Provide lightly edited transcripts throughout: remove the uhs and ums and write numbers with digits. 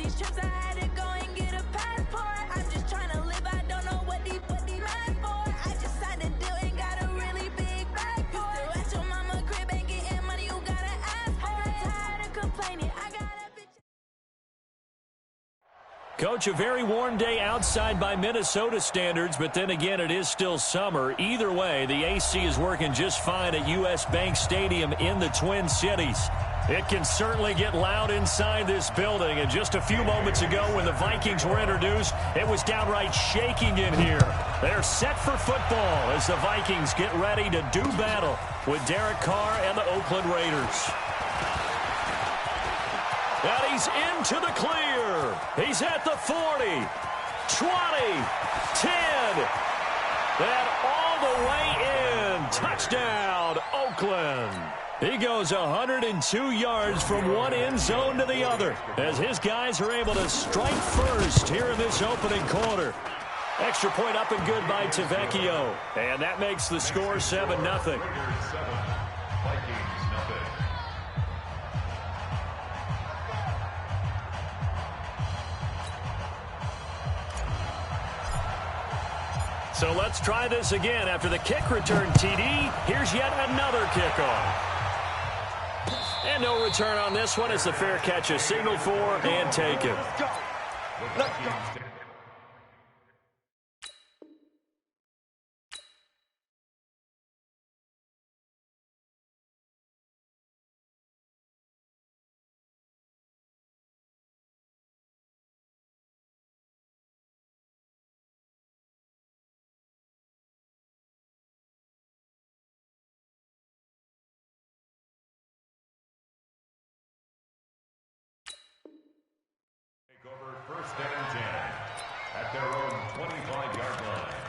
these trips, I had to go and get a passport. I'm just trying to live, I don't know what these mad for. I just signed a deal and got a really big bag for it. Still at your mama crib and getting money, you gotta ask for it. Tired of complaining, I got a bitch. Coach, a very warm day outside by Minnesota standards, but then again, it is still summer. Either way, the AC is working just fine at U.S. Bank Stadium in the Twin Cities. It can certainly get loud inside this building, and just a few moments ago when the Vikings were introduced, it was downright shaking in here. They're set for football as the Vikings get ready to do battle with Derek Carr and the Oakland Raiders. And he's into the clear. He's at the 40, 20, 10, and all the way in. Touchdown, Oakland. He goes 102 yards from one end zone to the other as his guys are able to strike first here in this opening quarter. Extra point up and good by Tavecchio. And that makes the score 7-0. So let's try this again. After the kick return TD, here's yet another kickoff. And no return on this one. It's a fair catch, a signal for, and taken. Over first and 10 at their own 25-yard line.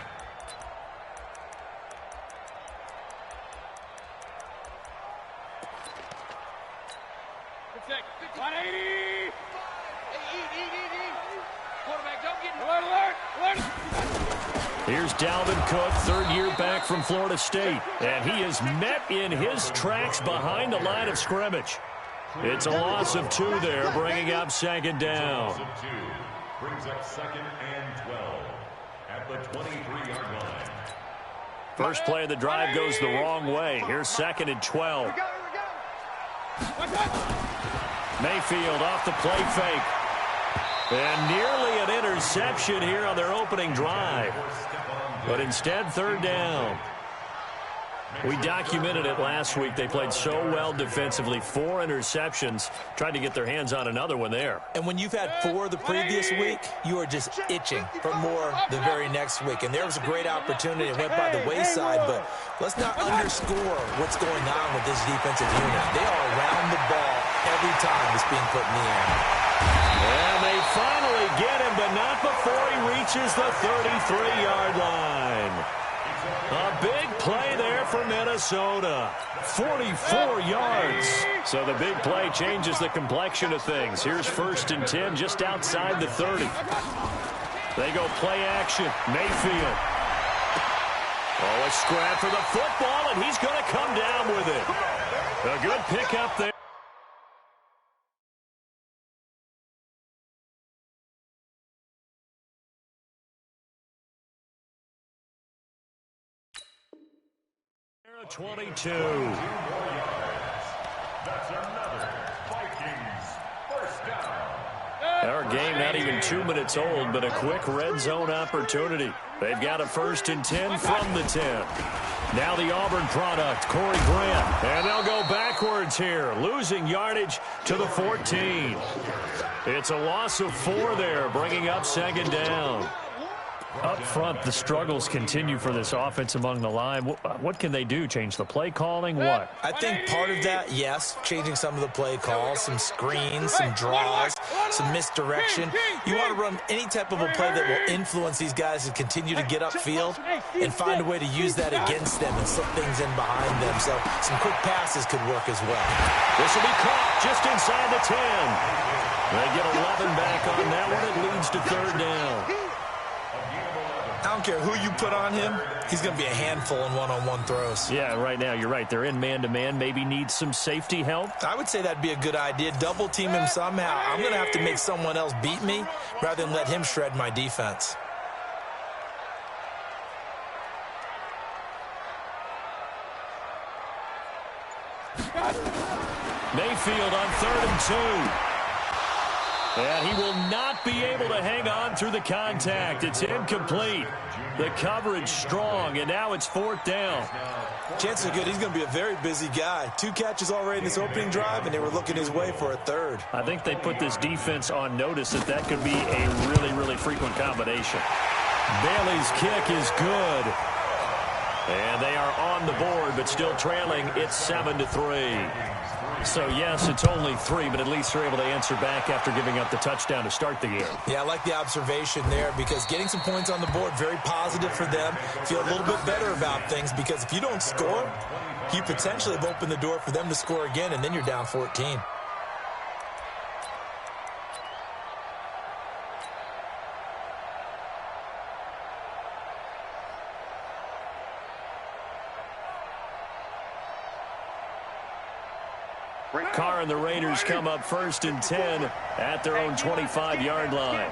Protect. 180. Quarterback, don't get alert. Here's Dalvin Cook, third year back from Florida State. And he is met in his tracks behind the line of scrimmage. It's a loss of 2 there, bringing up second down. Brings up second and 12 at the 23-yard line. First play of the drive goes the wrong way. Here's second and 12. Mayfield off the play fake. And nearly an interception here on their opening drive. But instead, third down. We documented it last week. They played so well defensively. 4 interceptions. Tried to get their hands on another one there. And when you've had 4 the previous week, you are just itching for more the very next week. And there was a great opportunity. It went by the wayside, but let's not underscore what's going on with this defensive unit. They are around the ball every time it's being put in the air. And they finally get him, but not before he reaches the 33-yard line. A big play there for Minnesota. 44 yards. So the big play changes the complexion of things. Here's first and 10 just outside the 30. They go play action. Mayfield. Oh, a scrap for the football, and he's going to come down with it. A good pickup there. That's 22. another Vikings first down. Our game not even 2 minutes old, but a quick red zone opportunity. They've got a first and 10 from the 10. Now the Auburn product, Corey Grant. And they'll go backwards here, losing yardage to the 14. It's a loss of 4 there, bringing up second down. Up front, the struggles continue for this offense among the line. What can they do? Change the play calling? What? I think part of that, yes, changing some of the play calls, some screens, some draws, some misdirection. You want to run any type of a play that will influence these guys to continue to get upfield and find a way to use that against them and slip things in behind them. So some quick passes could work as well. This will be caught just inside the 10. They get 11 back on that one. It leads to third down. I don't care who you put on him, he's going to be a handful in one-on-one throws. Yeah, right now you're right. They're in man-to-man. Maybe need some safety help. I would say that'd be a good idea. Double team him somehow. I'm going to have to make someone else beat me rather than let him shred my defense. Mayfield on 3rd and 2. And he will not be able to hang on through the contact. It's incomplete. The coverage strong, and now it's 4th down. Chances are good he's going to be a very busy guy. 2 catches already in this opening drive, and they were looking his way for a 3rd. I think they put this defense on notice that could be a really, really frequent combination. Bailey's kick is good. And they are on the board, but still trailing. It's 7-3. So, yes, it's only 3, but at least they're able to answer back after giving up the touchdown to start the game. Yeah, I like the observation there because getting some points on the board, very positive for them. Feel a little bit better about things because if you don't score, you potentially have opened the door for them to score again, and then you're down 14. Carr and the Raiders come up 1st and 10 at their own 25-yard line.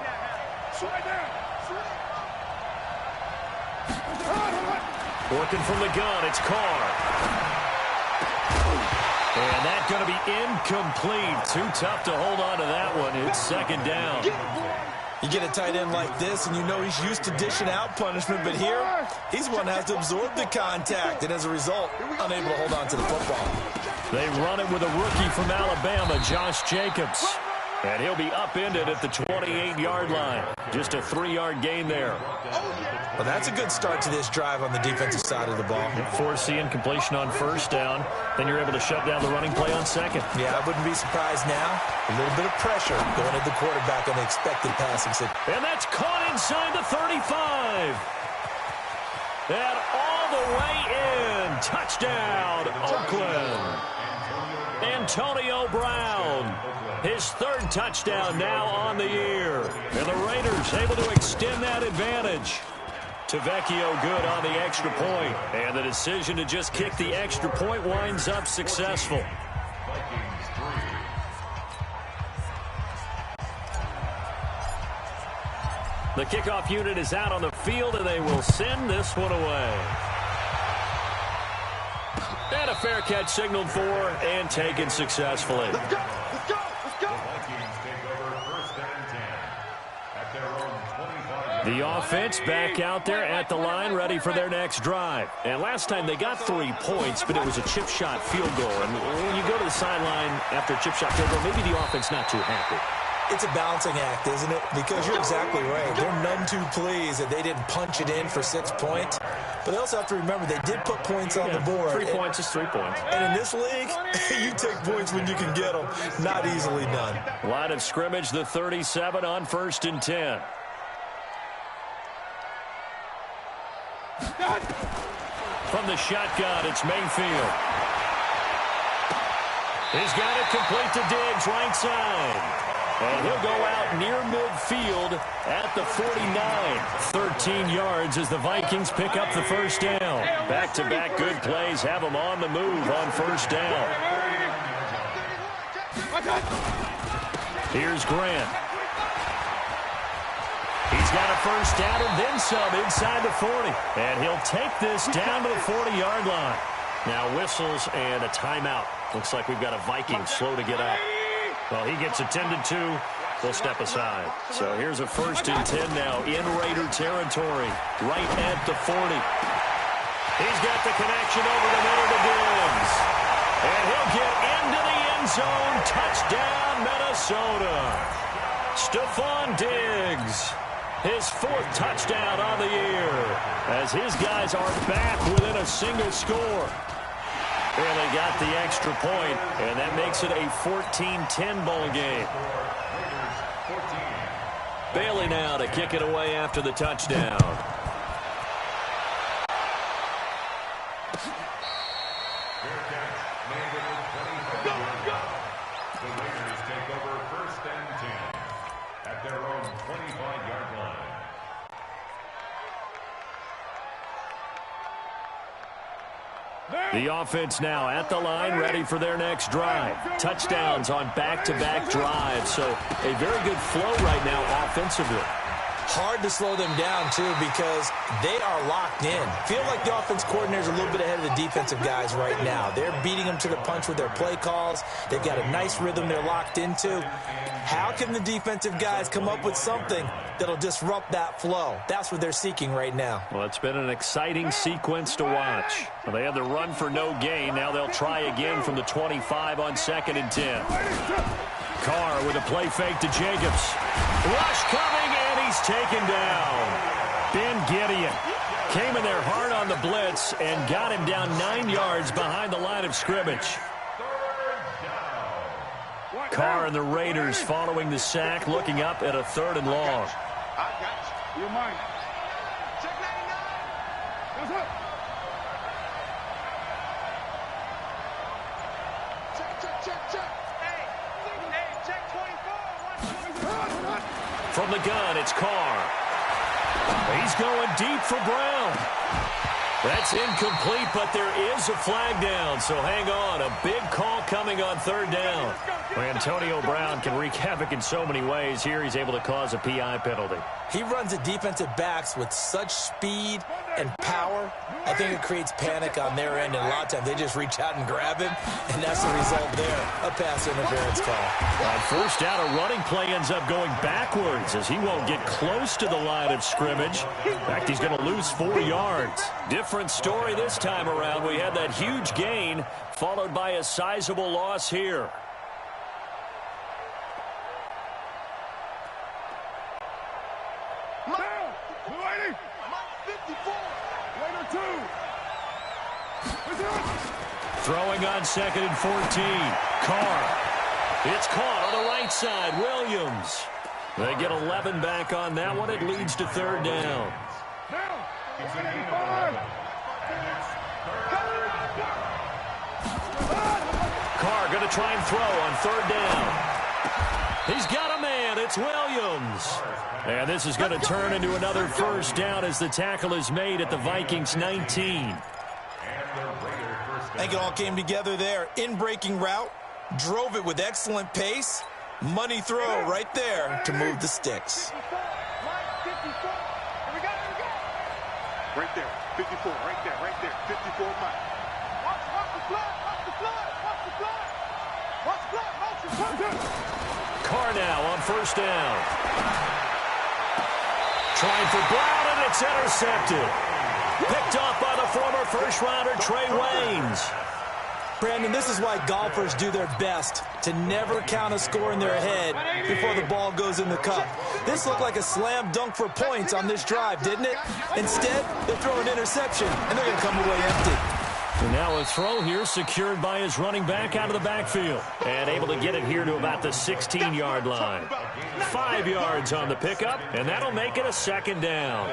Working from the gun, it's Carr. And that's going to be incomplete. Too tough to hold on to that one. It's 2nd down. You get a tight end like this, and you know he's used to dishing out punishment, but here, he's one that has to absorb the contact, and as a result, unable to hold on to the football. They run it with a rookie from Alabama, Josh Jacobs. And he'll be upended at the 28-yard line. Just a 3-yard gain there. Well, that's a good start to this drive on the defensive side of the ball. Forcing completion on 1st down. Then you're able to shut down the running play on 2nd. Yeah, I wouldn't be surprised now. A little bit of pressure going at the quarterback on the expected passing situation. And that's caught inside the 35. And all the way in. Touchdown, Oakland. Antonio Brown. His 3rd touchdown now on the year. And the Raiders able to extend that advantage. Tavecchio good on the extra point. And the decision to just kick the extra point winds up successful. The kickoff unit is out on the field, and they will send this one away. And a fair catch signaled for and taken successfully. Let's go! Let's go! Let's go! The Vikings take over 1st and 10 at their own 25. The offense back out there at the line, ready for their next drive. And last time they got 3 points, but it was a chip shot field goal. And when you go to the sideline after a chip shot field goal, maybe the offense not too happy. It's a balancing act, isn't it? Because you're exactly right. They're none too pleased that they didn't punch it in for 6 points. But they also have to remember they did put points on the board. 3 points is 3 points. And in this league, you take points when you can get them. Not easily done. Line of scrimmage, the 37 on 1st and 10. From the shotgun, it's Mayfield. He's got it complete to Diggs, right side. And he'll go out near midfield at the 49. 13 yards as the Vikings pick up the 1st down. Back-to-back good plays have them on the move on 1st down. Here's Grant. He's got a 1st down and then some inside the 40. And he'll take this down to the 40-yard line. Now whistles and a timeout. Looks like we've got a Viking slow to get up. Well, he gets attended to. We'll step aside. So here's a 1st and 10 now in Raider territory, right at the 40. He's got the connection over the middle to Diggs. And he'll get into the end zone. Touchdown, Minnesota. Stephon Diggs, his 4th touchdown on the year, as his guys are back within a single score. And they got the extra point, and that makes it a 14-10 ball game. Bailey now to kick it away after the touchdown. The Raiders take over 1st and 10 at their own 25-yard line. The offense now at the line, ready for their next drive. Touchdowns on back-to-back drives, so a very good flow right now offensively. Hard to slow them down, too, because they are locked in. Feel like the offense coordinator is a little bit ahead of the defensive guys right now. They're beating them to the punch with their play calls. They've got a nice rhythm they're locked into. How can the defensive guys come up with something that'll disrupt that flow? That's what they're seeking right now. Well, it's been an exciting sequence to watch. Well, they had the run for no gain. Now they'll try again from the 25 on 2nd and 10. Carr with a play fake to Jacobs. Rush coming, and he's taken down. Ben Gideon came in there hard on the blitz and got him down 9 yards behind the line of scrimmage. Carr and the Raiders following the sack, looking up at a 3rd and long. I got you. You're mine. Check 99. What's up? Check. Hey, check 24. From the gun, it's Carr. He's going deep for Brown. That's incomplete, but there is a flag down, so hang on. A big call coming on 3rd down. Well, Antonio Brown can wreak havoc in so many ways. Here he's able to cause a PI penalty. He runs the defensive backs with such speed and power. I think it creates panic on their end, and a lot of times they just reach out and grab him, and that's the result there, a pass interference call. On 1st down, a running play ends up going backwards as he won't get close to the line of scrimmage. In fact, he's going to lose 4 yards. Different story this time around. We had that huge gain followed by a sizable loss here. Throwing on 2nd and 14. Carr. It's caught on the right side. Williams. They get 11 back on that one. It leads to 3rd down. Carr going to try and throw on 3rd down. He's got a man. It's Williams. And this is going to turn into another 1st down as the tackle is made at the Vikings 19. I think it all came together there. In-breaking route, drove it with excellent pace. Money throw right there to move the sticks. Right there, 54, right there, 54 Mike. Watch the blood. Carr now on 1st down. Trying for Brown, and it's intercepted. Picked off by the former first-rounder Trey Waynes. Brandon, this is why golfers do their best to never count a score in their head before the ball goes in the cup. This looked like a slam dunk for points on this drive, didn't it? Instead, they throw an interception, and they're going to come away empty. And now a throw here secured by his running back out of the backfield. And able to get it here to about the 16-yard line. 5 yards on the pickup, and that'll make it a 2nd down.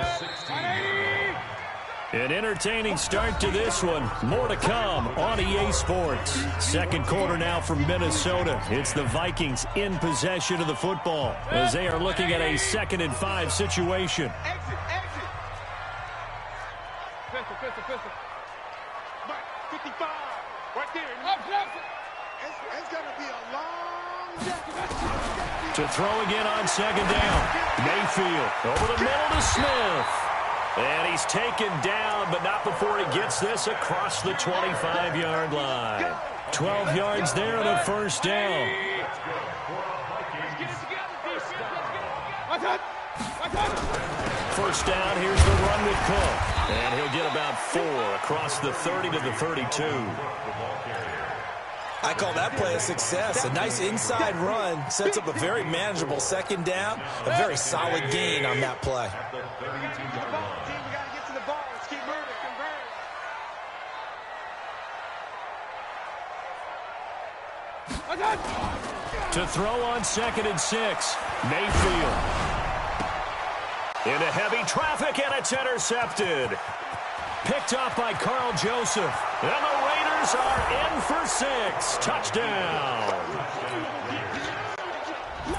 An entertaining start to this one. More to come on EA Sports. 2nd quarter now from Minnesota. It's the Vikings in possession of the football as they are looking at a 2nd and 5 situation. Exit. Pistol. Mike, 55. Right there. It's going to be a long day. To throw again on 2nd down. Mayfield over the middle to Smith. And he's taken down, but not before he gets this across the 25-yard line. 12 yards there and a 1st down. First down, here's the run with Cook. And he'll get about 4 across the 30 to the 32. I call that play a success. A nice inside run sets up a very manageable 2nd down. A very solid gain on that play. To throw on 2nd and 6. Mayfield. Into heavy traffic, and it's intercepted. Picked off by Carl Joseph. And the Raiders are in for 6. Touchdown.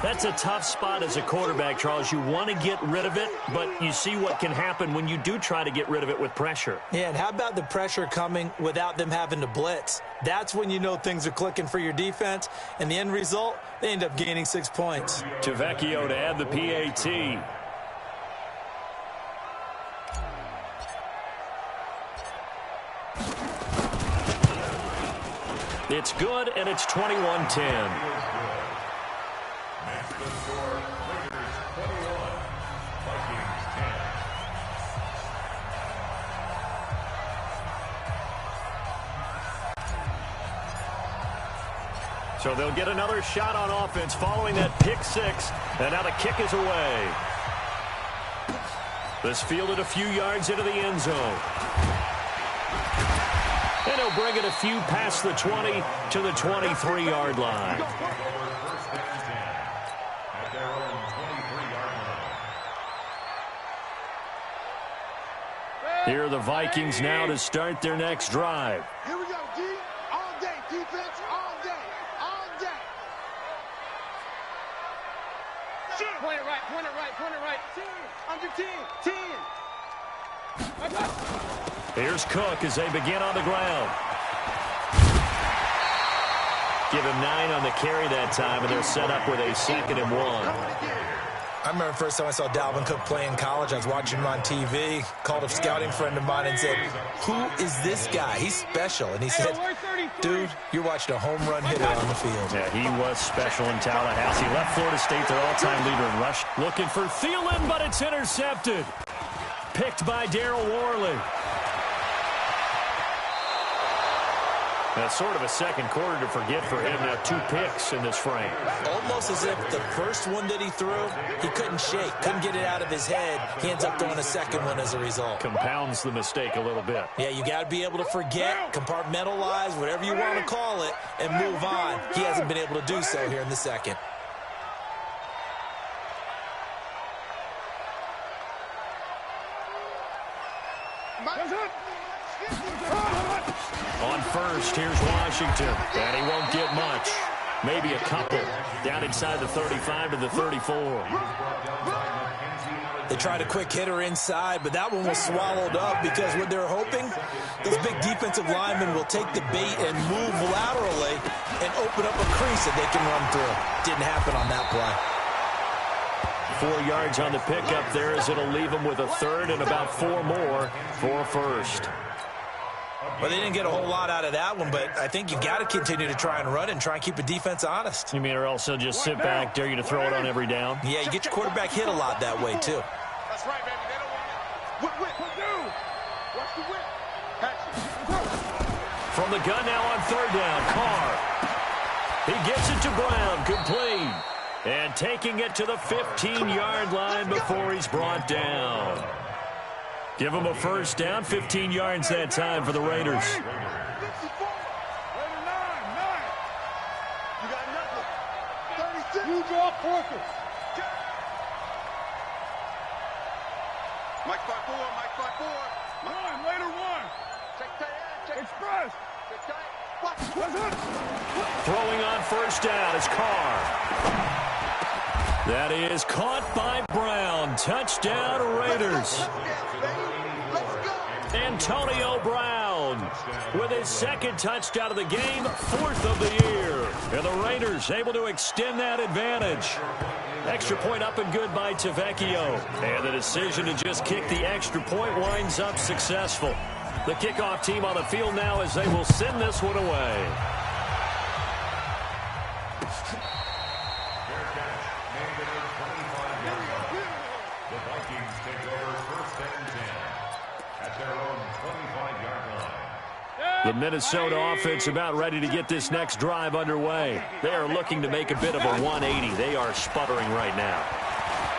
That's a tough spot as a quarterback, Charles. You want to get rid of it, but you see what can happen when you do try to get rid of it with pressure. Yeah, and how about the pressure coming without them having to blitz? That's when you know things are clicking for your defense, and the end result, they end up gaining 6 points. Vecchio to add the PAT. It's good, and it's 21-10. So they'll get another shot on offense following that pick six, and now the kick is away. This fielded a few yards into the end zone. And he'll bring it a few past the 20 to the 23-yard line. Here are the Vikings now to start their next drive. Here we go, D. All day, defense, all day, all day. Point it right, point it right, point it right. 10, under 10, 10. Here's Cook as they begin on the ground. Give him 9 on the carry that time, and they're set up with a 2nd and 1. I remember the first time I saw Dalvin Cook play in college. I was watching him on TV, called a scouting friend of mine and said, "Who is this guy? He's special." And he said, "Dude, you're watching a home run hitter on the field." Yeah, he was special in Tallahassee. Left Florida State their all-time leader in rush. Looking for Thielen, but it's intercepted. Picked by Darryl Worley. That's sort of a second quarter to forget for him. Now 2 picks in this frame. Almost as if the first one that he threw, he couldn't shake, couldn't get it out of his head. He ends up throwing a second one as a result. Compounds the mistake a little bit. Yeah, you got to be able to forget, compartmentalize, whatever you want to call it, and move on. He hasn't been able to do so here in the second. On first, here's Washington, and he won't get much. Maybe a couple. Down inside the 35 to the 34. They tried a quick hitter inside, but that one was swallowed up because what they're hoping, those big defensive linemen will take the bait and move laterally and open up a crease that they can run through. Didn't happen on that play. 4 yards on the pickup there as it'll leave them with a 3rd and about 4 more for a first. Well, they didn't get a whole lot out of that one, but I think you got to continue to try and run it and try and keep a defense honest. You mean, or else they'll just sit back, dare you to throw it on every down? Yeah, you get your quarterback hit a lot that way, too. That's right, baby. They don't want it. Whip. Watch the whip. From the gun now on 3rd down, Carr. He gets it to Brown, complete. And taking it to the 15-yard line before he's brought down. Give him a first down, 15 yards that time for the Raiders. 54. Raider 9. You got nothing. 36. You draw Porter. Mike 5-4, Mike 5-4. One, later one. Check tight, check Express. Check tight. What's it? Throwing on first down is Carr. That is caught by Brown. Touchdown, Raiders. Antonio Brown with his 2nd touchdown of the game, 4th of the year. And the Raiders able to extend that advantage. Extra point up and good by Vecchio. And the decision to just kick the extra point winds up successful. The kickoff team on the field now as they will send this one away. The Vikings take over 1st and 10 at their own 25-yard line. The Minnesota offense about ready to get this next drive underway. They are looking to make a bit of a 180. They are sputtering right now.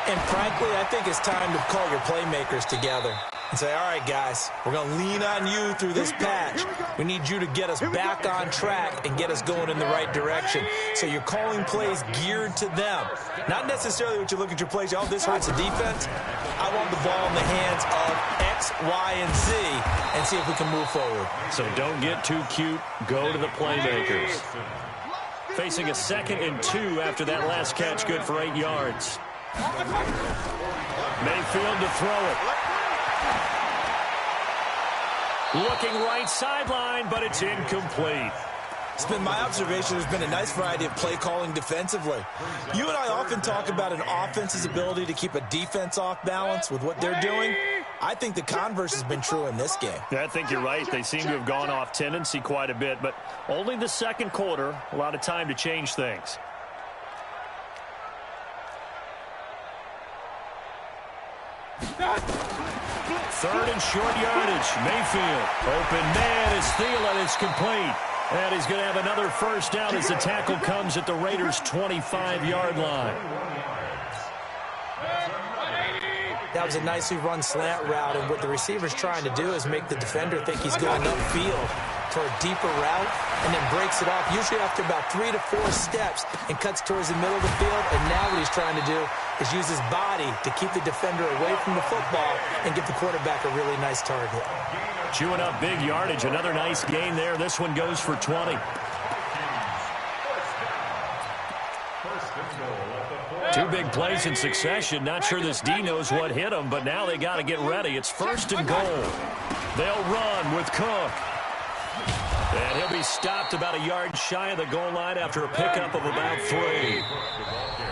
And frankly, I think it's time to call your playmakers together and say, all right, guys, we're going to lean on you through this patch. We need you to get us back on track and get us going in the right direction. So you're calling plays geared to them. Not necessarily what you look at your plays, oh, this hurts the defense. I want the ball in the hands of X, Y, and Z and see if we can move forward. So don't get too cute. Go to the playmakers. Facing a 2nd and 2 after that last catch, good for 8 yards. Mayfield to throw it. Looking right sideline, but it's incomplete. It's been my observation there's been a nice variety of play calling defensively. You and I often talk about an offense's ability to keep a defense off balance with what they're doing. I think the converse has been true in this game. Yeah, I think you're right. They seem to have gone off tendency quite a bit, but only the second quarter, a lot of time to change things. Third and short yardage. Mayfield. Open man is Thielen. It's complete. And he's going to have another first down as the tackle comes at the Raiders' 25-yard line. That was a nicely run slant route, and what the receiver's trying to do is make the defender think he's going upfield for a deeper route, and then breaks it off, usually after about 3 to 4 steps, and cuts towards the middle of the field. And now what he's trying to do is use his body to keep the defender away from the football and give the quarterback a really nice target. Chewing up big yardage. Another nice gain there. This one goes for 20. Two big plays in succession. Not sure this D knows what hit him, but now they got to get ready. It's 1st and goal. They'll run with Cook. And he'll be stopped about a yard shy of the goal line after a pickup of about 3.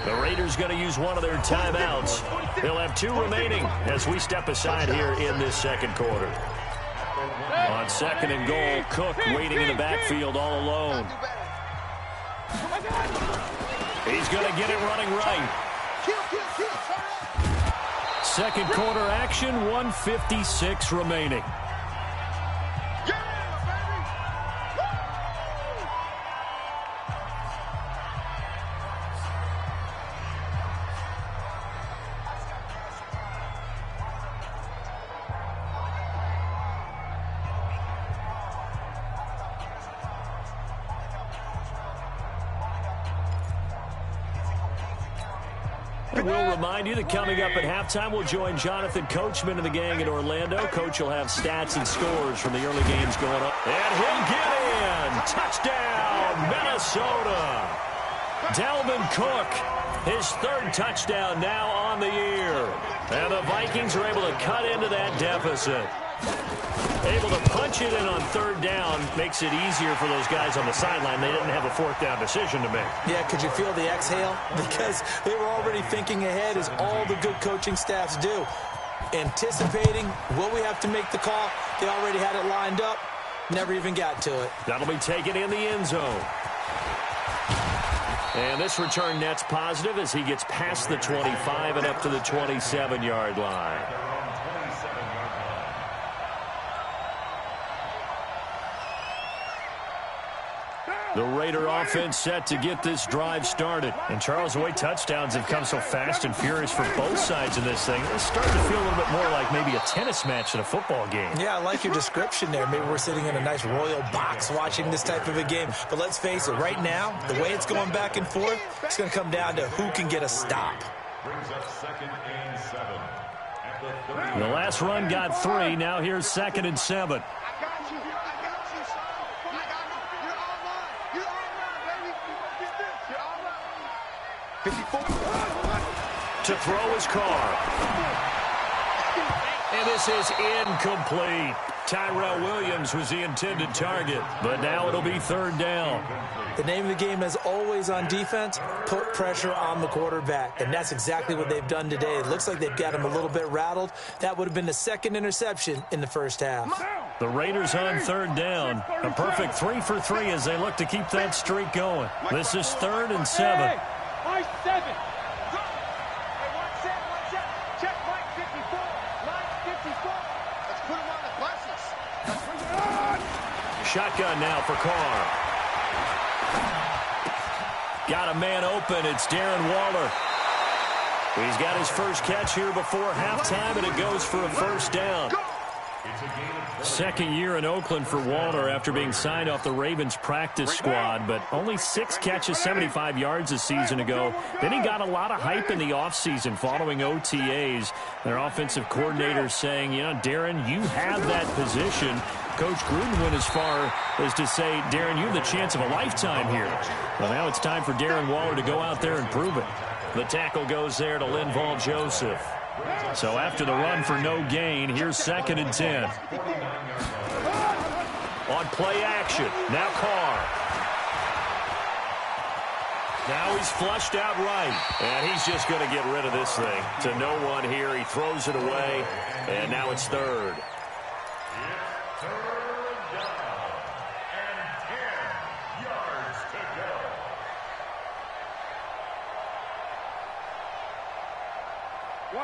The Raiders going to use one of their timeouts. They'll have 2 remaining as we step aside here in this second quarter. On 2nd and goal, Cook waiting in the backfield all alone. He's going to get it running right. Second quarter action, 1:56 remaining. We'll remind you that coming up at halftime, we'll join Jonathan Coachman and the gang in Orlando. Coach will have stats and scores from the early games going up. And he'll get in. Touchdown, Minnesota. Dalvin Cook, his 3rd touchdown now on the year. And the Vikings are able to cut into that deficit. Able to punch it in on 3rd down makes it easier for those guys on the sideline. They didn't have a 4th down decision to make. Yeah, could you feel the exhale? Because they were already thinking ahead, as all the good coaching staffs do. Anticipating, will we have to make the call? They already had it lined up. Never even got to it. That'll be taken in the end zone. And this return net's positive as he gets past the 25 and up to the 27-yard line. The Raider offense set to get this drive started. And Charles, the way touchdowns have come so fast and furious for both sides of this thing, it's starting to feel a little bit more like maybe a tennis match in a football game. Yeah, I like your description there. Maybe we're sitting in a nice royal box watching this type of a game. But let's face it, right now, the way it's going back and forth, it's going to come down to who can get a stop. Brings up 2nd and 7. The last run got 3. Now here's 2nd and 7. To throw his Carr. And this is incomplete. Tyrell Williams was the intended target, but now it'll be 3rd down. The name of the game is always on defense, put pressure on the quarterback, and that's exactly what they've done today. It looks like they've got him a little bit rattled. That would have been the 2nd interception in the first half. The Raiders on 3rd down. A perfect 3 for 3 as they look to keep that streak going. This is 3rd and 7. 7. Shotgun now for Carr. Got a man open. It's Darren Waller. He's got his first catch here before halftime, and it goes for a first down. Second year in Oakland for Waller after being signed off the Ravens practice squad, but only 6 catches, 75 yards a season ago. Then he got a lot of hype in the offseason following OTAs. Their offensive coordinator saying, you know, Darren, you have that position. Coach Gruden went as far as to say, Darren, you have the chance of a lifetime here. Well, now it's time for Darren Waller to go out there and prove it. The tackle goes there to Linval Joseph. So after the run for no gain, here's 2nd and 10. On play action, now Carr. Now he's flushed out right. And he's just going to get rid of this thing. To no one here. He throws it away. And now it's 3rd. It's 3rd down and 10 yards to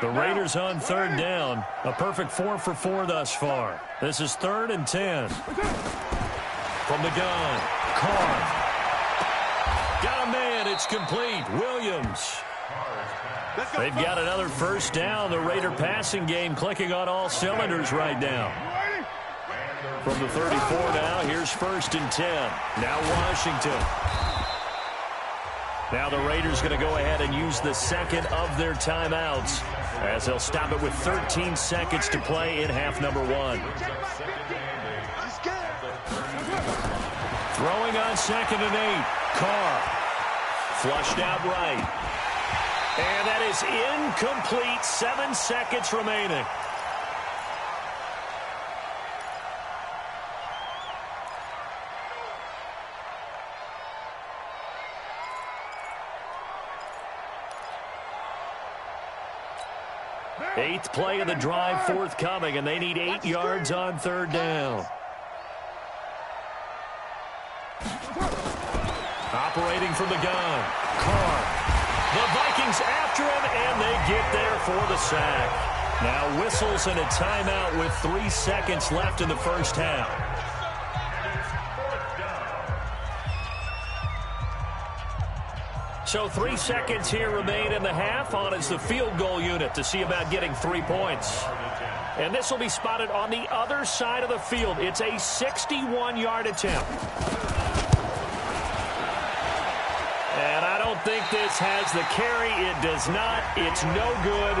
go. The Raiders on 3rd down. A perfect 4 for 4 thus far. This is 3rd and 10. From the gun, Carr. Got a man, it's complete. Williams. They've got another 1st down. The Raider passing game clicking on all cylinders right now. From the 34 now, here's 1st and 10. Now Washington. Now the Raiders going to go ahead and use the 2nd of their timeouts as they'll stop it with 13 seconds to play in half number 1. Throwing on 2nd and 8. Carr. Flushed out right. And that is incomplete. 7 seconds remaining. Eighth play of the drive forthcoming, and they need 8 yards on 3rd down. Operating from the gun, Carr. The Vikings after him, and they get there for the sack. Now whistles and a timeout with 3 seconds left in the 1st half. So 3 seconds here remain in the half. On is the field goal unit to see about getting 3 points. And this will be spotted on the other side of the field. It's a 61-yard attempt. And I don't think this has the carry. It does not. It's no good.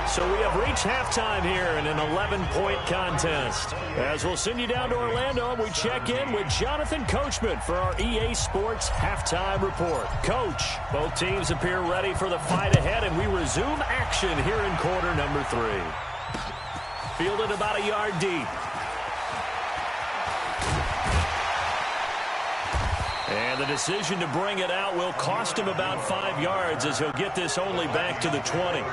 So we have reached halftime here in an 11-point contest. As we'll send you down to Orlando, we check in with Jonathan Coachman for our EA Sports Halftime Report. Coach, both teams appear ready for the fight ahead, and we resume action here in quarter number 3. Fielded about a yard deep. And the decision to bring it out will cost him about 5 yards as he'll get this only back to the 20.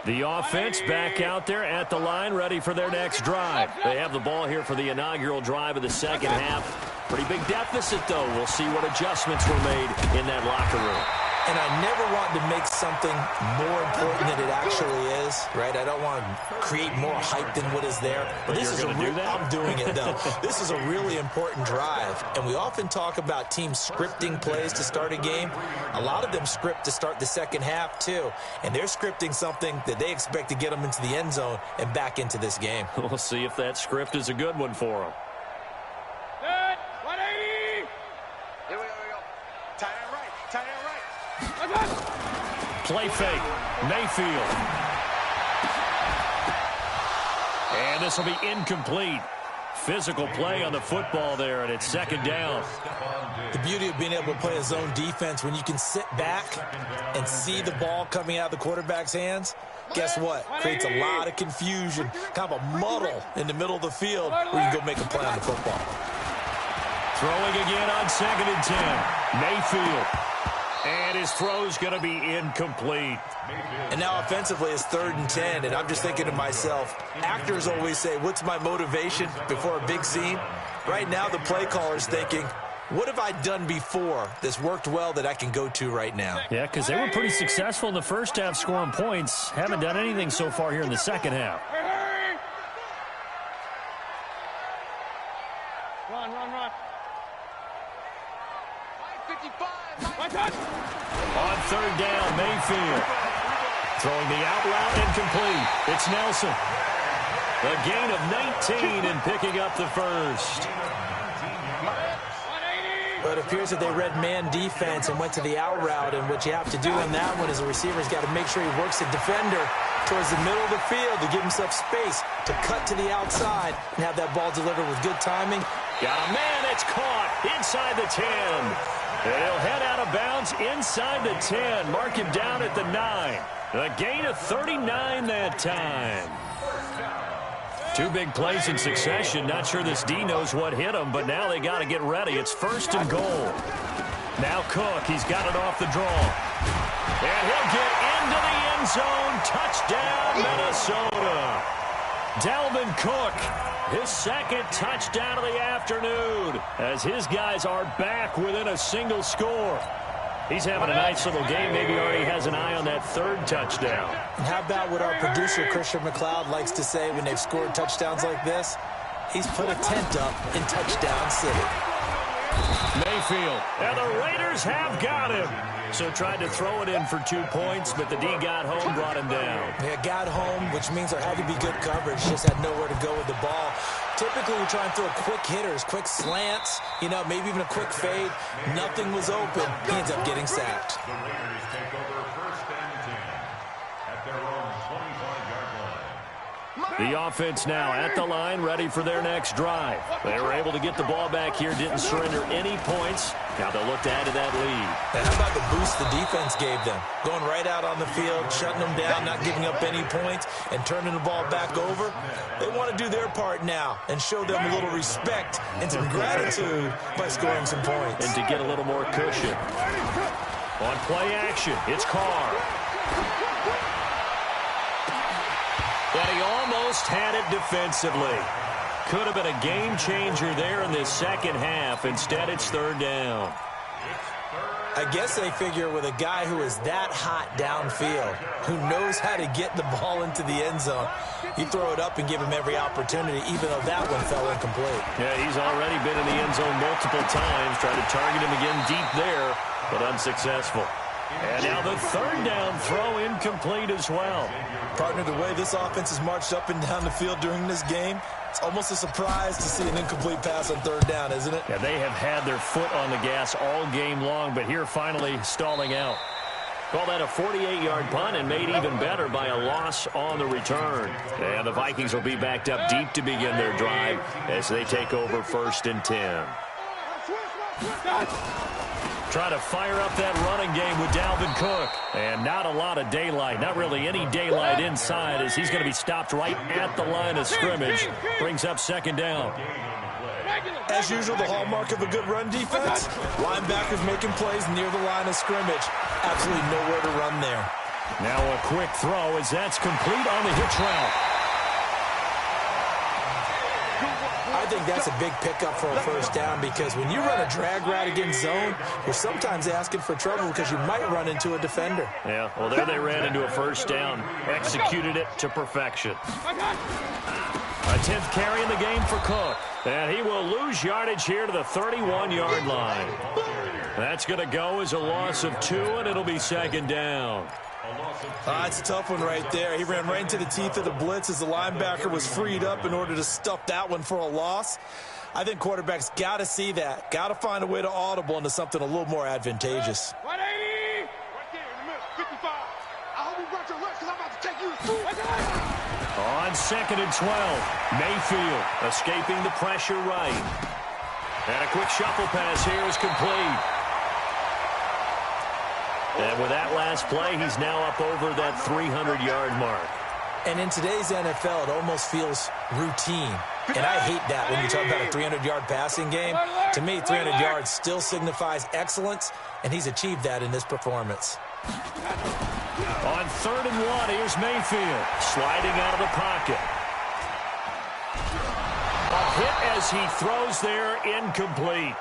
The offense back out there at the line, ready for their next drive. They have the ball here for the inaugural drive of the 2nd half. Pretty big deficit, though. We'll see what adjustments were made in that locker room. And I never want to make something more important than it actually is, right? I don't want to create more hype than what is there. But this is I'm doing it, though. This is a really important drive. And we often talk about teams scripting plays to start a game. A lot of them script to start the 2nd half, too. And they're scripting something that they expect to get them into the end zone and back into this game. We'll see if that script is a good one for them. Good. 180. Here we go. Tight end right. Tight end right. Play fake. Mayfield. And this will be incomplete. Physical play on the football there, and it's 2nd down. The beauty of being able to play a zone defense, when you can sit back and see the ball coming out of the quarterback's hands, guess what? Creates a lot of confusion, kind of a muddle in the middle of the field where you can go make a play on the football. Throwing again on 2nd and 10. Mayfield. And his throw's going to be incomplete. And now offensively it's 3rd and 10, and I'm just thinking to myself, actors always say, what's my motivation before a big scene? Right now the play caller's thinking, what have I done before that's worked well that I can go to right now? Yeah, because they were pretty successful in the 1st half scoring points. Haven't done anything so far here in the 2nd half. Run. 55. On 3rd down, Mayfield. Throwing the out route incomplete. It's Nelson. A gain of 19 and picking up the 1st. 180. Well, it appears that they read man defense and went to the out route, and what you have to do on that one is the receiver's got to make sure he works the defender towards the middle of the field to give himself space to cut to the outside and have that ball delivered with good timing. Got a man, it's caught inside the 10. And he'll head out of bounds inside the 10. Mark him down at the 9. A gain of 39 that time. Two big plays in succession. Not sure this D knows what hit him, but now they got to get ready. It's 1st and goal. Now Cook, he's got it off the draw. And he'll get into the end zone. Touchdown, Minnesota. Dalvin Cook, his 2nd touchdown of the afternoon, as his guys are back within a single score. He's having a nice little game. Maybe already has an eye on that 3rd touchdown. And how about what our producer, Christian McLeod, likes to say when they've scored touchdowns like this? He's put a tent up in Touchdown City. Mayfield, and the Raiders have got him. So tried to throw it in for 2 points, but the D got home, brought him down. Yeah, got home, which means there had to be good coverage. Just had nowhere to go with the ball. Typically, we try and throw quick hitters, quick slants, maybe even a quick fade. Nothing was open. He ends up getting sacked. The Raiders take over 1st and 10 at their own 25-yard line. The offense now at the line, ready for their next drive. They were able to get the ball back here, didn't surrender any points. Now they'll look to add to that lead. And how about the boost the defense gave them? Going right out on the field, shutting them down, not giving up any points, and turning the ball back over. They want to do their part now and show them a little respect and some gratitude by scoring some points. And to get a little more cushion. On play action, it's Carr. And he almost had it defensively. Could have been a game changer there in this 2nd half. Instead, it's 3rd down. I guess they figure with a guy who is that hot downfield, who knows how to get the ball into the end zone, you throw it up and give him every opportunity, even though that one fell incomplete. Yeah, he's already been in the end zone multiple times, trying to target him again deep there, but unsuccessful. And now the 3rd down throw incomplete as well. Partner, the way this offense has marched up and down the field during this game, it's almost a surprise to see an incomplete pass on 3rd down, isn't it? Yeah, they have had their foot on the gas all game long, but here finally stalling out. Call that a 48-yard punt and made even better by a loss on the return. And the Vikings will be backed up deep to begin their drive as they take over 1st and 10. Trying to fire up that running game with Dalvin Cook. And not a lot of daylight, not really any daylight inside, as he's going to be stopped right at the line of scrimmage. Brings up 2nd down. As usual, the hallmark of a good run defense, linebackers making plays near the line of scrimmage. Absolutely nowhere to run there. Now a quick throw as that's complete on the hitch route. I think that's a big pickup for a 1st down, because when you run a drag route against zone, you're sometimes asking for trouble because you might run into a defender. Yeah, well, there they ran into a 1st down. Executed it to perfection. A 10th carry in the game for Cook. And he will lose yardage here to the 31-yard line. That's going to go as a loss of 2, and it'll be 2nd down. It's a tough one right there. He ran right into the teeth of the blitz as the linebacker was freed up in order to stuff that one for a loss. I think quarterbacks got to see that. Got to find a way to audible into something a little more advantageous. 180! Right there in the middle, 55. I hope you brought your lunch because I'm about to take you to school. On 2nd and 12, Mayfield escaping the pressure right. And a quick shuffle pass here is complete. And with that last play, he's now up over that 300-yard mark. And in today's NFL, it almost feels routine. And I hate that when you talk about a 300-yard passing game. To me, 300 yards still signifies excellence, and he's achieved that in this performance. On 3rd and 1, here's Mayfield sliding out of the pocket. A hit as he throws there, incomplete.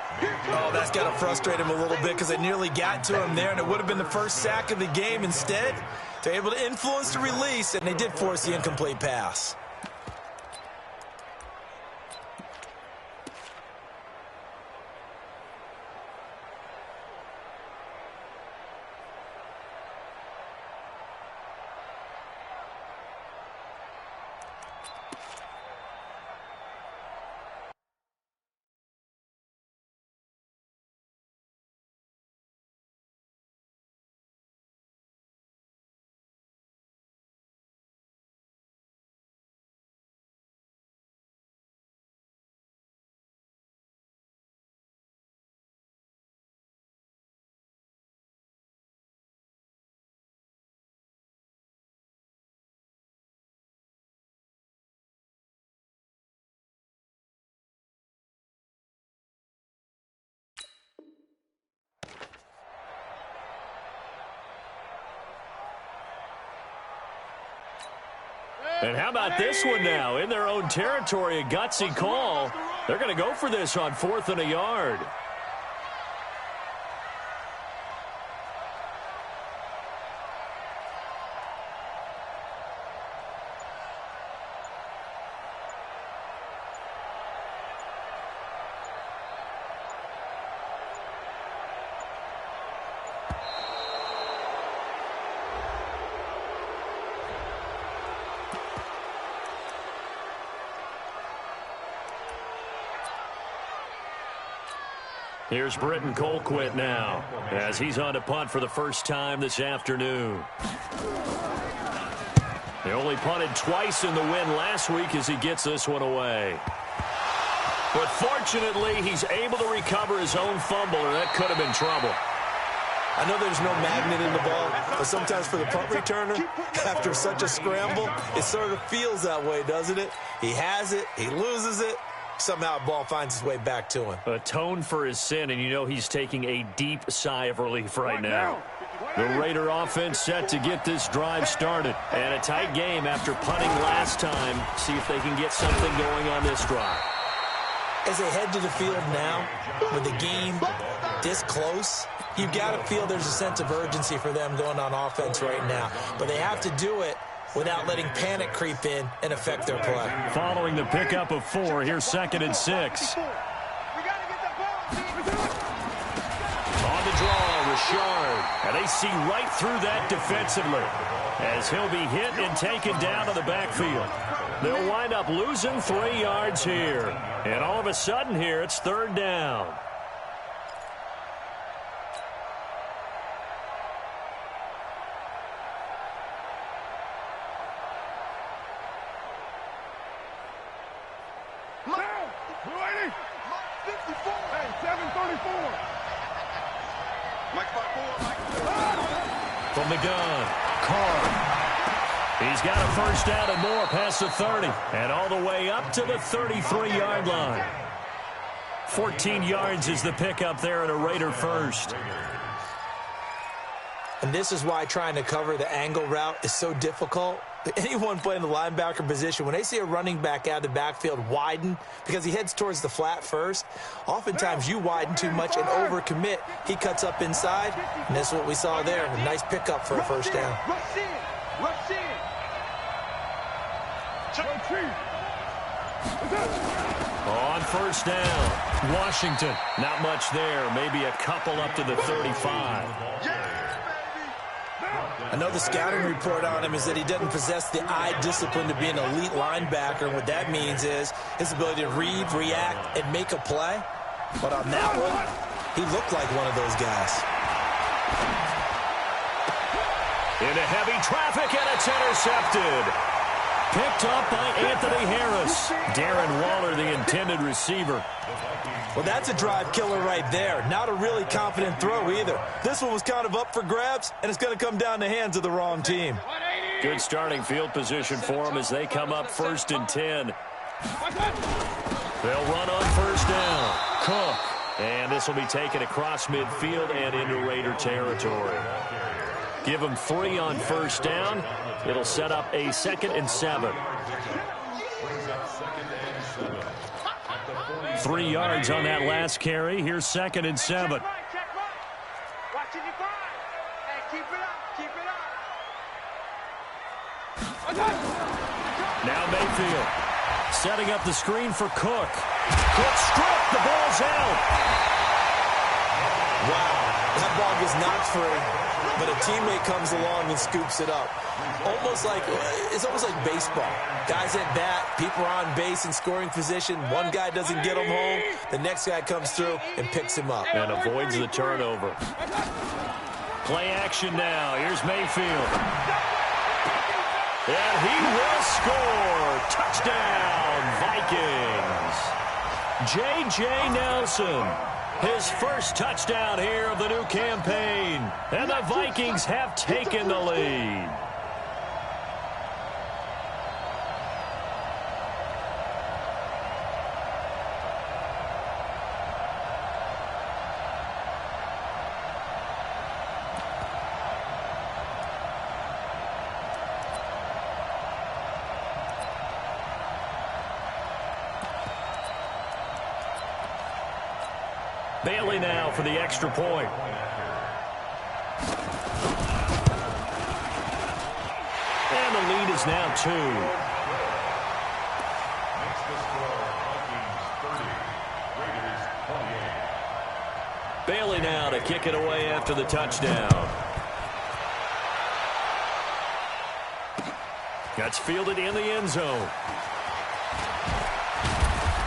Oh, that's got to frustrate him a little bit because they nearly got to him there, and it would have been the 1st sack of the game. Instead, they're able to influence the release, and they did force the incomplete pass. And how about this one now? In their own territory, a gutsy call. They're going to go for this on 4th and a yard. Here's Britton Colquitt now, as he's on to punt for the first time this afternoon. He only punted twice in the win last week as he gets this one away. But fortunately, he's able to recover his own fumble, or that could have been trouble. I know there's no magnet in the ball, but sometimes for the punt returner, after such a scramble, it sort of feels that way, doesn't it? He has it, he loses it. Somehow the ball finds its way back to him. Atone for his sin, and you know he's taking a deep sigh of relief right now. The Raider offense set to get this drive started. And a tight game after punting last time. See if they can get something going on this drive. As they head to the field now, with the game this close, you've got to feel there's a sense of urgency for them going on offense right now. But they have to do it without letting panic creep in and affect their play. Following the pickup of 4, here's 2nd and 6. On the draw, Richard. And they see right through that defensively, as he'll be hit and taken down to the backfield. They'll wind up losing 3 yards here. And all of a sudden here, it's 3rd down. From the gun, Carr. He's got a first down and more past the 30. And all the way up to the 33-yard line. 14 yards is the pickup there at a Raider first. And this is why trying to cover the angle route is so difficult. Anyone playing the linebacker position, when they see a running back out of the backfield widen because he heads towards the flat first, oftentimes you widen too much and overcommit. He cuts up inside, and that's what we saw there. A nice pickup for a first down. On first down, Washington. Not much there. Maybe a couple up to the 35. I know the scouting report on him is that he doesn't possess the eye discipline to be an elite linebacker. And what that means is his ability to read, react, and make a play. But on that one, he looked like one of those guys. Into heavy traffic, and it's intercepted. Picked up by Anthony Harris. Darren Waller, the intended receiver. Well, that's a drive killer right there. Not a really confident throw either. This one was kind of up for grabs, and it's going to come down the hands of the wrong team. Good starting field position for them as they come up 1st and 10. They'll run on first down. Cook. And this will be taken across midfield and into Raider territory. Give them 3 on first down. It'll set up a 2nd and 7. 3 yards on that last carry. Here's 2nd and 7. Now Mayfield setting up the screen for Cook. Cook stripped. The ball's out. Wow, that ball gets knocked free, but a teammate comes along and scoops it up. It's almost like baseball. Guys at bat, people are on base in scoring position. One guy doesn't get him home. The next guy comes through and picks him up. And avoids the turnover. Play action now. Here's Mayfield. And he will score. Touchdown, Vikings. J.J. Nelson. His first touchdown here of the new campaign. And the Vikings have taken the lead. Bailey now for the extra point. And the lead is now 2. Makes the score Vikings 30, Raiders 28. Bailey now to kick it away after the touchdown. That's fielded in the end zone.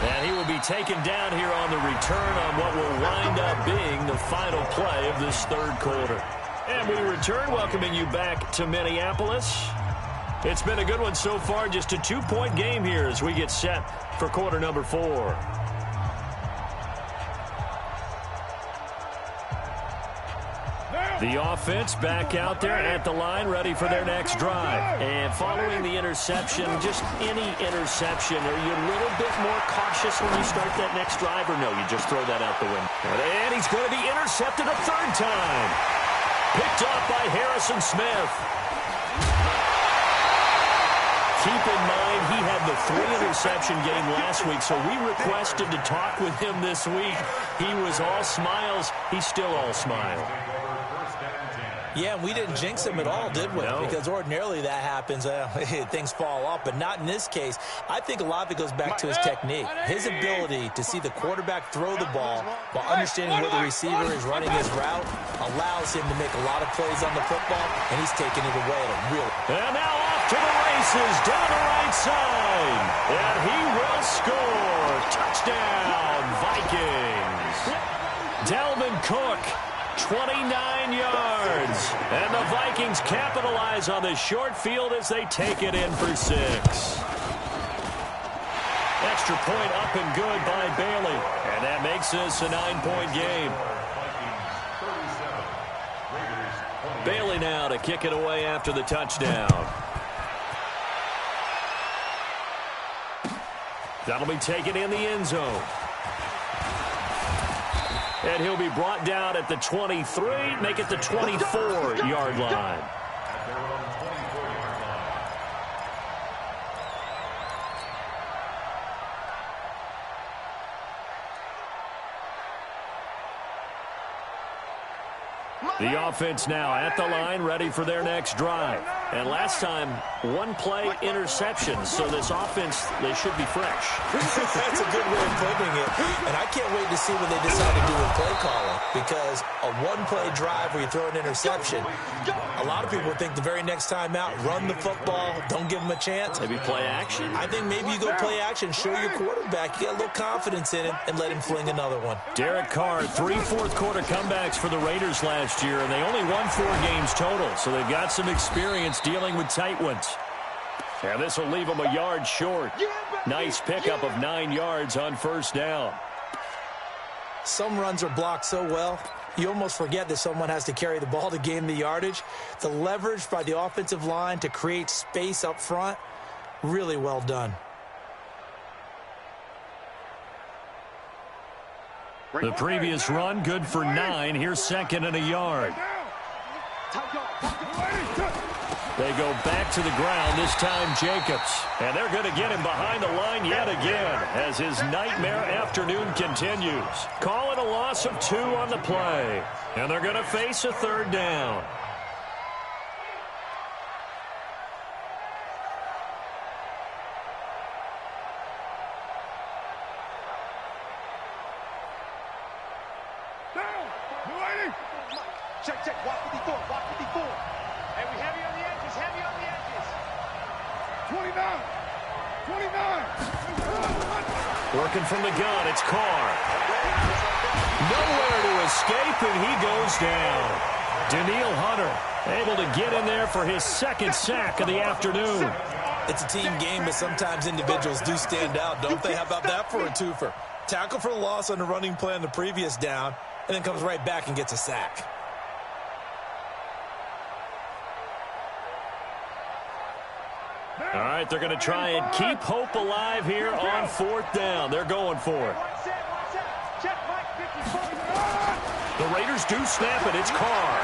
And he will be taken down here on the return on what will wind up being the final play of this third quarter. And we return, welcoming you back to Minneapolis. It's been a good one so far, just a 2-point game here as we get set for quarter number 4. The offense back out there at the line, ready for their next drive. And following the interception, just any interception, are you a little bit more cautious when you start that next drive, or no, you just throw that out the window? And he's going to be intercepted a third time. Picked off by Harrison Smith. Keep in mind, he had the 3-interception game last week, so we requested to talk with him this week. He was all smiles. He's still all smile. Yeah, we didn't jinx him at all, did we? No. Because ordinarily that happens. Things fall off, but not in this case. I think a lot of it goes back to his technique. His ability to see the quarterback throw the ball while understanding where the receiver is running his route allows him to make a lot of plays on the football, and he's taking it away at a real... And now off to the races, down the right side. And he will score. Touchdown, Vikings. Dalvin Cook, 29 yards. And the Vikings capitalize on the short field as they take it in for 6. Extra point up and good by Bailey. And that makes this a 9-point game. Bailey now to kick it away after the touchdown. That'll be taken in the end zone. And he'll be brought down at the 23, make it the 24-yard line. At their own 24-yard line. The offense now at the line, ready for their next drive. And last time, 1-play interception. So this offense, they should be fresh. That's a good way of putting it. And I can't wait to see what they decide to do with play calling. Because a 1-play drive where you throw an interception, a lot of people think the very next time out, run the football, don't give them a chance. Maybe play action? I think maybe you go play action, show your quarterback, you got a little confidence in him, and let him fling another one. Derek Carr, 3 fourth-quarter comebacks for the Raiders last year, and they only won 4 games total, so they've got some experience dealing with tight ones. And this will leave them a yard short. Nice pickup of 9 yards on first down. Some runs are blocked so well, you almost forget that someone has to carry the ball to gain the yardage. The leverage by the offensive line to create space up front, really well done. The previous run, good for 9. Here's 2nd and a yard. They go back to the ground, this time Jacobs. And they're going to get him behind the line yet again as his nightmare afternoon continues. Call it a loss of 2 on the play. And they're going to face a 3rd down. Check, check, walk 54, walk 54. Hey, we heavy on the edges, heavy on the edges. 29, 29. Working from the gun, it's Carr. Nowhere to escape, and he goes down. Daniil Hunter able to get in there for his 2nd sack of the afternoon. It's a team game, but sometimes individuals do stand out, don't they? How about that for a twofer? Tackle for the loss on the running play on the previous down, and then comes right back and gets a sack. All right, they're going to try and keep hope alive here on 4th down. They're going for it. The Raiders do snap it. It's Carr.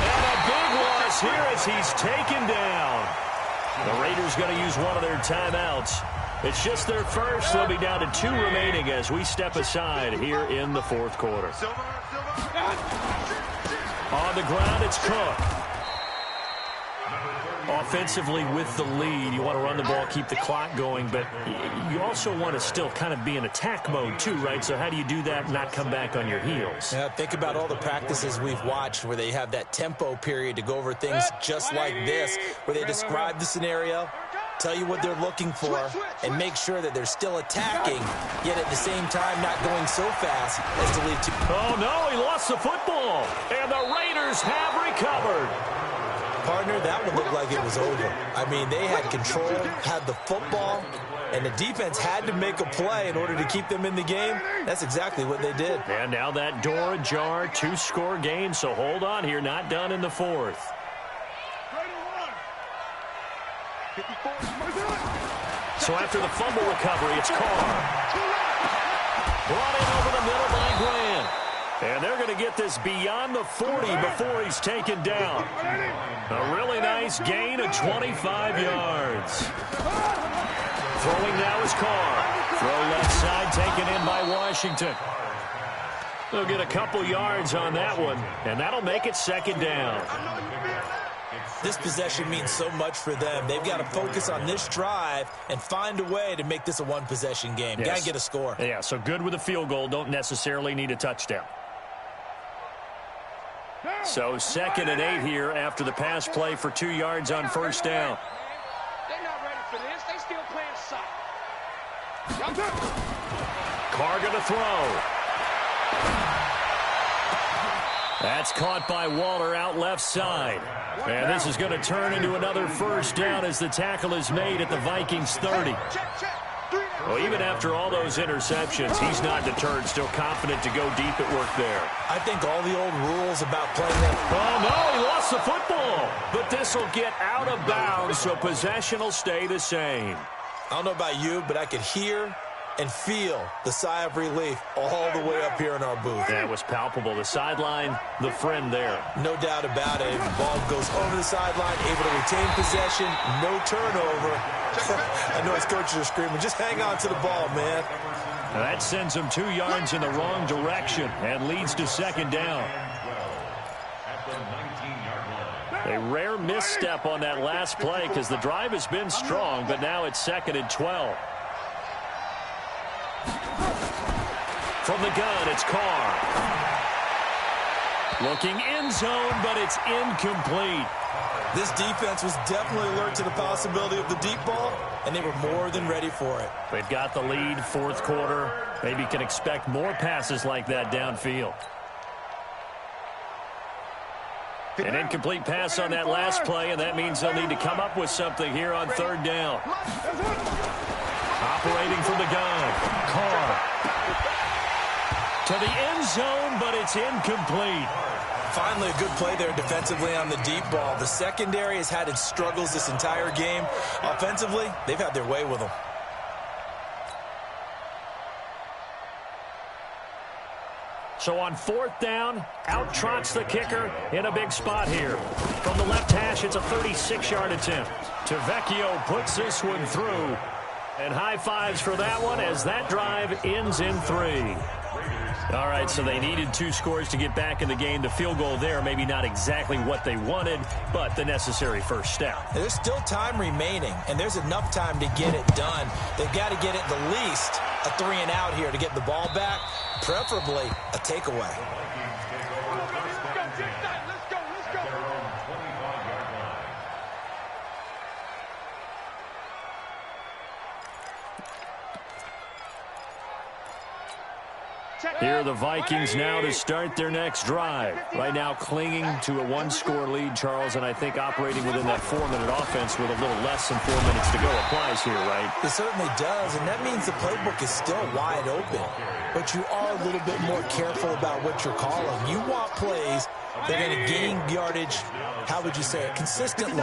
And a big loss here as he's taken down. The Raiders going to use one of their timeouts It's just their first. They'll be down to 2 remaining as we step aside here in the fourth quarter. On the ground, it's Cook. Offensively with the lead, you want to run the ball, keep the clock going, but you also want to still kind of be in attack mode too, right? So how do you do that and not come back on your heels? Yeah, think about all the practices we've watched where they have that tempo period to go over things just like this, where they describe the scenario, tell you what they're looking for, and make sure that they're still attacking, yet at the same time not going so fast as to lead to... Oh, no, he lost the football, and the Raiders have recovered. Partner, that one looked like it was over. I mean, they had control, had the football, and the defense had to make a play in order to keep them in the game. That's exactly what they did. And now that door ajar, 2-score game, so hold on here, not done in the fourth. So after the fumble recovery, it's Carr. Brought in over the middle by Grant. And they're going to get this beyond the 40 before he's taken down. A really nice gain of 25 yards. Throwing now is Carr. Throw left side, taken in by Washington. They'll get a couple yards on that one, and that'll make it second down. This possession means so much for them. They've got to focus on this drive and find a way to make this a one-possession game. Yes. Got to get a score. Yeah, so good with a field goal. Don't necessarily need a touchdown. So 2nd and 8 here after the pass play for 2 yards on first down. They're not ready for this. They still playing soft. Carr going to throw. That's caught by Waller out left side. And this is going to turn into another first down as the tackle is made at the Vikings 30. Well, even after all those interceptions, he's not deterred, still confident to go deep at work there. I think all the old rules about playing that... Oh, no, he lost the football. But this will get out of bounds, so possession will stay the same. I don't know about you, but I could hear and feel the sigh of relief all the way up here in our booth. That was palpable. The sideline, the friend there. No doubt about it. The ball goes over the sideline, able to retain possession, no turnover. I know his coaches are screaming, just hang on to the ball, man. That sends him 2 yards in the wrong direction and leads to second down. A rare misstep on that last play because the drive has been strong, but now it's 2nd and 12. From the gun, it's Carr. Looking end zone, but it's incomplete. This defense was definitely alert to the possibility of the deep ball, and they were more than ready for it. They've got the lead, fourth quarter. Maybe can expect more passes like that downfield. An incomplete pass on that last play, and that means they'll need to come up with something here on third down. Operating from the gun, Carr. To the end zone, but it's incomplete. Finally, a good play there defensively on the deep ball. The secondary has had its struggles this entire game. Offensively, they've had their way with them. So on fourth down, out trots the kicker in a big spot here. From the left hash, it's a 36-yard attempt. Tavecchio puts this one through. And high fives for that one as that drive ends in 3. All right, so they needed 2 scores to get back in the game. The field goal there, maybe not exactly what they wanted, but the necessary first step. There's still time remaining, and there's enough time to get it done. They've got to get it the least a 3 and out here to get the ball back, preferably a takeaway. Here are the Vikings now to start their next drive. Right now clinging to a 1-score lead, Charles, and I think operating within that 4-minute offense with a little less than 4 minutes to go applies here, right? It certainly does, and that means the playbook is still wide open. But you are a little bit more careful about what you're calling. You want plays that are going to gain yardage, how would you say it, consistently,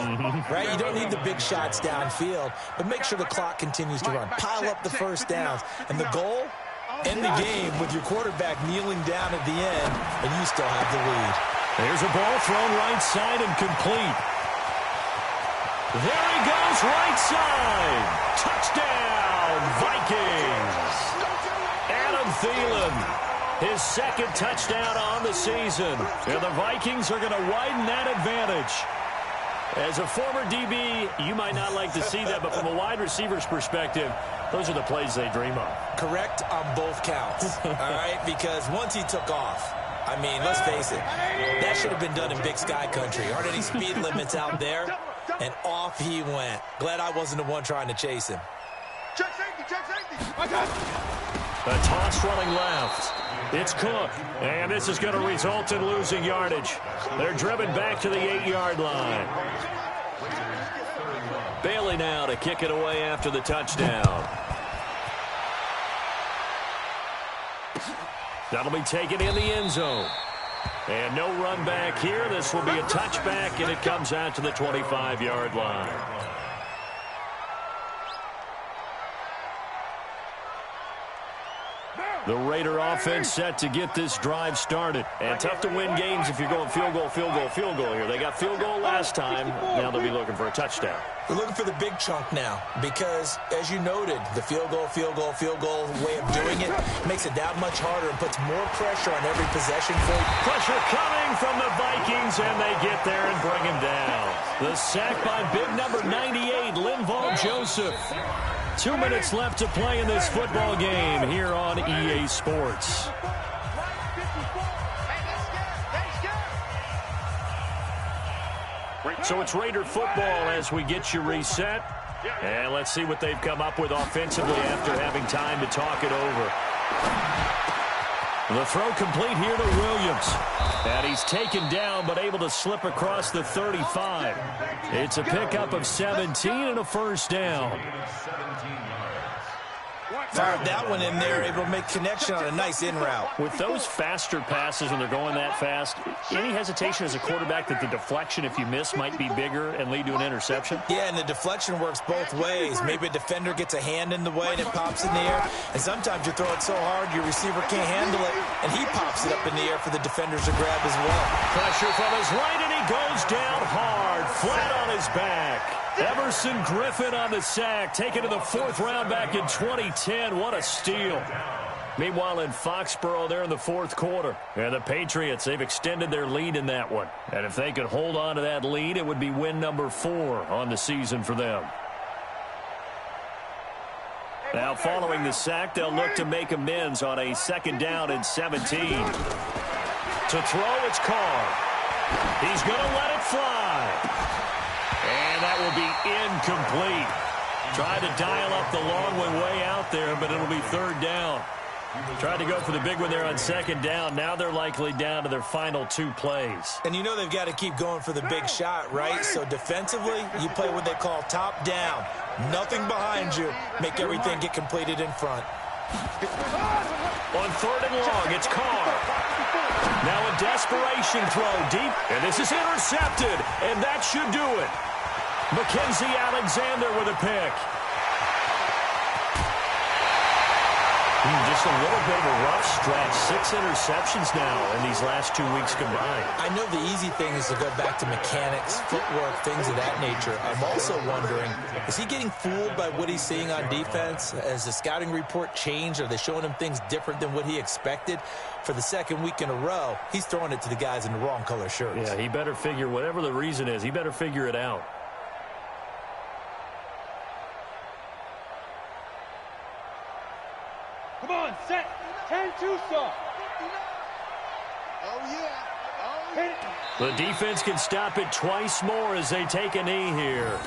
right? You don't need the big shots downfield, but make sure the clock continues to run. Pile up the first downs, and the goal? End the game with your quarterback kneeling down at the end, and you still have the lead. There's a ball thrown right side and complete. There he goes, right side. Touchdown, Vikings. Adam Thielen, his second touchdown on the season. And the Vikings are going to widen that advantage. As a former DB, you might not like to see that, but from a wide receiver's perspective, those are the plays they dream of. Correct on both counts, all right? Because once he took off, I mean, let's face it, that should have been done in Big Sky Country. Aren't any speed limits out there? And off he went. Glad I wasn't the one trying to chase him. Check safety, check safety. A toss running left. It's Cook, and this is going to result in losing yardage. They're driven back to the 8-yard line. Bailey now to kick it away after the touchdown. That'll be taken in the end zone. And no run back here. This will be a touchback, and it comes out to the 25-yard line. The Raider offense set to get this drive started. And tough to win games if you're going field goal, field goal, field goal here. They got field goal last time. Now they'll be looking for a touchdown. They're looking for the big chunk now because, as you noted, the field goal way of doing it makes it that much harder and puts more pressure on every possession for you. Pressure coming from the Vikings, and they get there and bring him down. The sack by big number 98, Linval Joseph. 2 minutes left to play in this football game here on EA Sports. So it's Raider football as we get you reset. And let's see what they've come up with offensively after having time to talk it over. The throw complete here to Williams. And he's taken down but able to slip across the 35. It's a pickup of 17 and a first down. Fired that one in there, able to make connection on a nice in route. With those faster passes when they're going that fast, any hesitation as a quarterback that the deflection, if you miss, might be bigger and lead to an interception? Yeah, and the deflection works both ways. Maybe a defender gets a hand in the way and it pops in the air. And sometimes you throw it so hard your receiver can't handle it, and he pops it up in the air for the defenders to grab as well. Pressure from his right, and he goes down hard, flat on his back. Everson Griffin on the sack, taken to the 4th round back in 2010. What a steal. Meanwhile, in Foxborough, they're in the 4th quarter. And the Patriots, they've extended their lead in that one. And if they could hold on to that lead, it would be win number 4 on the season for them. Now, following the sack, they'll look to make amends on a 2nd down and 17. To throw, it's Carr. He's going to let it fly. And that will be incomplete. Tried to dial up the long one way out there, but it'll be 3rd down. Tried to go for the big one there on 2nd down. Now they're likely down to their final 2 plays. And you know they've got to keep going for the big shot, right? So defensively, you play what they call top down. Nothing behind you. Make everything get completed in front. On 3rd and long, it's Carr. Now a desperation throw deep, and this is intercepted, and that should do it. Mackenzie Alexander with a pick. Just a little bit of a rough stretch. 6 interceptions now in these last 2 weeks combined. I know the easy thing is to go back to mechanics, footwork, things of that nature. I'm also wondering, is he getting fooled by what he's seeing on defense? Has the scouting report changed? Are they showing him things different than what he expected? For the 2nd week in a row, he's throwing it to the guys in the wrong color shirts. Yeah, he better figure, whatever the reason is, he better figure it out. Come on, set. 10-2 stop. Oh, yeah. Hit it. The defense can stop it twice more as they take a knee here.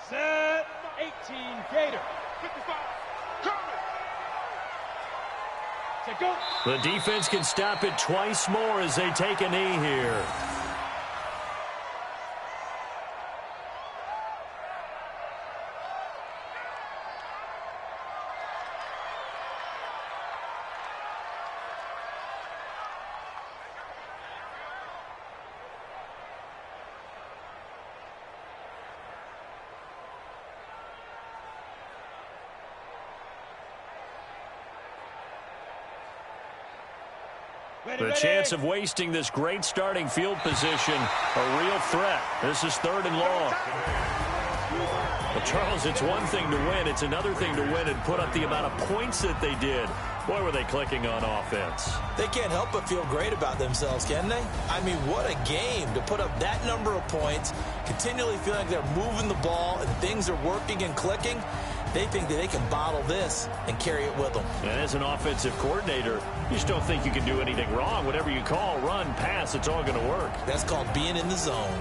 Set. 18 Gator. 55. Coming. Set, go. The defense can stop it twice more as they take a knee here. The chance of wasting this great starting field position, a real threat. This is 3rd and long. Well, Charles, it's one thing to win. It's another thing to win and put up the amount of points that they did. Boy, were they clicking on offense. They can't help but feel great about themselves, can they? I mean, what a game to put up that number of points, continually feeling like they're moving the ball and things are working and clicking. They think that they can bottle this and carry it with them. And as an offensive coordinator, you just don't think you can do anything wrong. Whatever you call, run, pass, it's all going to work. That's called being in the zone.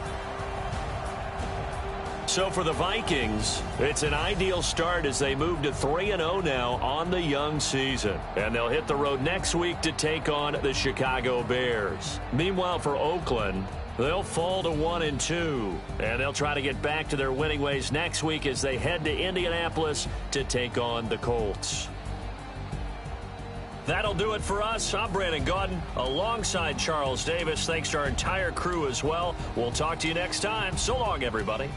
So for the Vikings, it's an ideal start as they move to 3-0 now on the young season. And they'll hit the road next week to take on the Chicago Bears. Meanwhile, for Oakland, they'll fall to 1-2. And they'll try to get back to their winning ways next week as they head to Indianapolis to take on the Colts. That'll do it for us. I'm Brandon Gaudin alongside Charles Davis. Thanks to our entire crew as well. We'll talk to you next time. So long, everybody.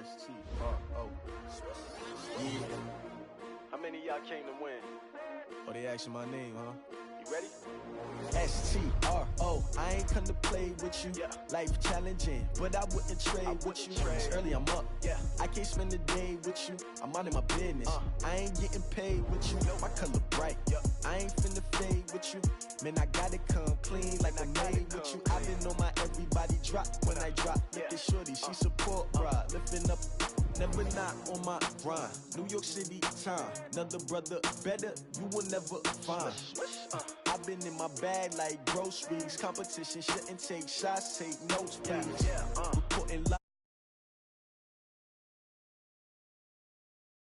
S-T-R-O. Yeah. How many of y'all came to win? Oh, they asking my name, huh? You ready? S-T-R-O. I ain't come to play with you. Yeah. Life challenging, but I wouldn't trade with you. It's early, I'm up. Yeah. I can't spend the day with you. I'm out in my business. I ain't getting paid with you. My color bright. I ain't finna fade with you. Man, I gotta come clean like I made with you. I've been on my everybody drop when I drop. Look at shorty, she support, bruh. Lifting up, never not on my grind. New York City time. Another brother better, you will never find. I've been in my bag like groceries. Competition shouldn't take shots, take notes, please. Reporting live.